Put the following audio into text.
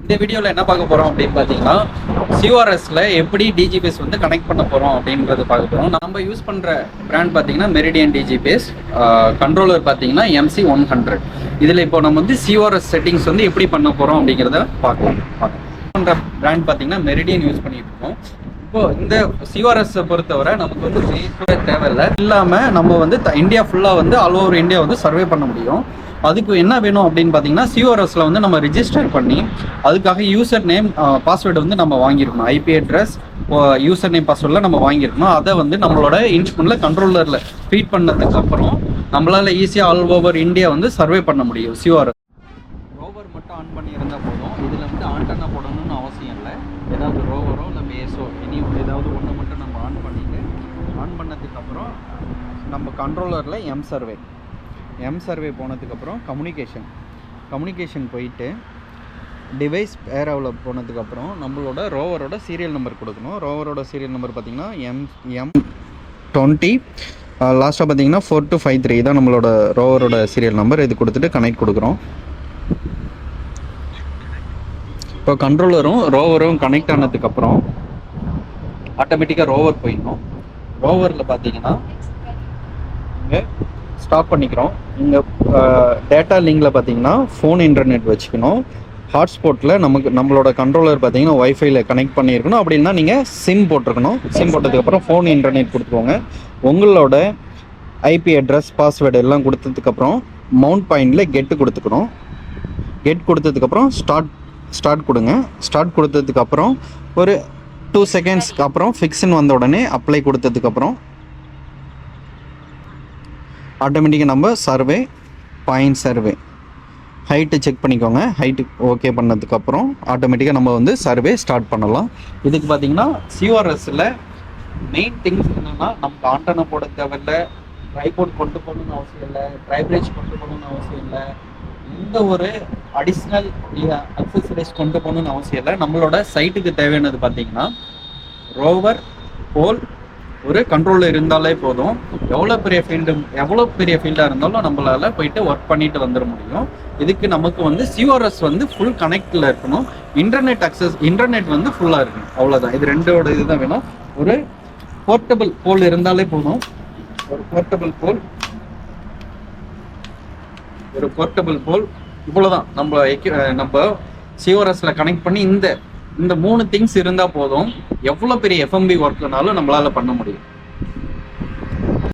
இந்த வீடியோவில் என்ன பார்க்க போகிறோம் அப்படின்னு பார்த்தீங்கன்னா சிஓஆர்எஸ்ல எப்படி டிஜிபிஎஸ் வந்து கனெக்ட் பண்ண போகிறோம் அப்படின்றது பார்க்க போகிறோம். நம்ம யூஸ் பண்ணுற பிராண்ட் பார்த்தீங்கன்னா மெரிடியன் டிஜிபிஎஸ். கண்ட்ரோலர் பார்த்தீங்கன்னா MC100. இதில் இப்போ நம்ம வந்து சிஓஆர்எஸ் செட்டிங்ஸ் வந்து எப்படி பண்ண போகிறோம் அப்படிங்கிறத பார்க்கலாம். பண்ணுற பிராண்ட் பார்த்தீங்கன்னா மெரிடியன் யூஸ் பண்ணிட்டு இருக்கோம். இப்போ இந்த சிஓஆர்எஸ் பொறுத்தவரை நமக்கு வந்து தேவையில்லை இல்லாமல் நம்ம வந்து இந்தியா ஃபுல்லாக வந்து ஆல் ஓவர் இந்தியா வந்து சர்வே பண்ண முடியும். அதுக்கு என்ன வேணும் அப்படின்னு பார்த்தீங்கன்னா சிஓஆர்எஸ்ல வந்து நம்ம ரிஜிஸ்டர் பண்ணி அதுக்காக யூசர் நேம் பாஸ்வேர்டு வந்து நம்ம வாங்கியிருக்கணும். ஐபி அட்ரஸ் யூசர் நேம் பாஸ்வேர்டில் நம்ம வாங்கியிருக்கணும். அதை வந்து நம்மளோட இன்ஸ்ட்ருமெண்ட்டில் கண்ட்ரோலரில் ஃபீட் பண்ணதுக்கு அப்புறம் நம்மளால் ஈஸியாக ஆல் ஓவர் இந்தியா வந்து சர்வே பண்ண முடியும். சிஓஆர்எஸ் ரோவர் மட்டும் ஆன் பண்ணியிருந்தால் போதும். இதில் வந்து ஆண்டனா போடணும்னு அவசியம் இல்லை. ஏதாவது ரோவரோ இல்லை பேஸோ ஏதாவது ஒன்று மட்டும் நம்ம ஆன் பண்ணிட்டு ஆன் பண்ணதுக்கப்புறம் நம்ம கண்ட்ரோலரில் எம் சர்வே போனதுக்கப்புறம் கம்யூனிகேஷன் போயிட்டு டிவைஸ் பேராவில் போனதுக்கப்புறம் நம்மளோட ரோவரோட சீரியல் நம்பர் கொடுக்கணும். ரோவரோட சீரியல் நம்பர் பார்த்திங்கன்னா M20 லாஸ்ட்டாக பார்த்தீங்கன்னா 4253 தான் நம்மளோட ரோவரோட சீரியல் நம்பர். இது கொடுத்துட்டு கனெக்ட் கொடுக்குறோம். இப்போ கண்ட்ரோலரும் ரோவரும் கனெக்ட் ஆனதுக்கப்புறம் ஆட்டோமேட்டிக்காக ரோவர் போயிடணும். ரோவரில் பார்த்தீங்கன்னா இங்கே ஸ்டாப் பண்ணிக்கிறோம். இங்கே டேட்டா லிங்கில் பார்த்தீங்கன்னா ஃபோன் இன்டர்நெட் வச்சுக்கணும். ஹாட்ஸ்பாட்டில் நம்மளோட கண்ட்ரோலர் பார்த்தீங்கன்னா ஒய்ஃபைல கனெக்ட் பண்ணியிருக்கணும். அப்படின்னா நீங்கள் சிம் போட்டிருக்கணும். சிம் போட்டதுக்கப்புறம் ஃபோன் இன்டர்நெட் கொடுத்துக்கோங்க. உங்களோட ஐபி அட்ரஸ் பாஸ்வேர்டு எல்லாம் கொடுத்ததுக்கப்புறம் மவுண்ட் பாயிண்டில் கெட்டு கொடுத்துக்கணும். கெட் கொடுத்ததுக்கப்புறம் ஸ்டார்ட் கொடுங்க. ஸ்டார்ட் கொடுத்ததுக்கப்புறம் ஒரு 2 செகண்ட்ஸ்க்கு அப்புறம் ஃபிக்ஸ்ன்னு வந்த உடனே அப்ளை கொடுத்ததுக்கப்புறம் ஆட்டோமேட்டிக்காக நம்ம பாயிண்ட் சர்வே ஹைட்டு செக் பண்ணிக்கோங்க. ஹைட்டு ஓகே பண்ணதுக்கப்புறம் ஆட்டோமேட்டிக்காக நம்ம வந்து சர்வே ஸ்டார்ட் பண்ணலாம். இதுக்கு பார்த்தீங்கன்னா சிஓஆர்எஸ்ல மெயின் திங்ஸ் என்னென்னா நமக்கு ஆண்டனா போட தேவையில்லை, ட்ரைபோர்ட் கொண்டு போகணும்னு அவசியம் இல்லை, ட்ரைப்ரேஜ் கொண்டு போகணும்னு அவசியம் இல்லை, எந்த ஒரு அடிஷ்னல் அக்சசரிஸ் கொண்டு போகணும்னு அவசியம் இல்லை. நம்மளோட சைட்டுக்கு தேவையானது பார்த்தீங்கன்னா ரோவர், போல், ஒரு கண்ட்ரோலில் இருந்தாலே போதும். எவ்வளோ பெரிய ஃபீல்டாக இருந்தாலும் நம்மளால் போயிட்டு ஒர்க் பண்ணிட்டு வந்துட முடியும். இதுக்கு நமக்கு வந்து சிஓஆர்எஸ் வந்து ஃபுல் கனெக்டில் இருக்கணும். இன்டர்நெட் வந்து ஃபுல்லாக இருக்கணும். அவ்வளோதான். இது ரெண்டோட இதுதான் வேணும். ஒரு போர்ட்டபிள் போல் இருந்தாலே போதும். ஒரு போர்ட்டபிள் போல் இவ்வளோதான். நம்ம சிஓஆர்எஸ்ல கனெக்ட் பண்ணி இந்த 3 திங்ஸ் இருந்தால் போதும். எவ்வளோ பெரிய எஃப்எம்பி ஒர்க்னாலும் நம்மளால் பண்ண முடியும்.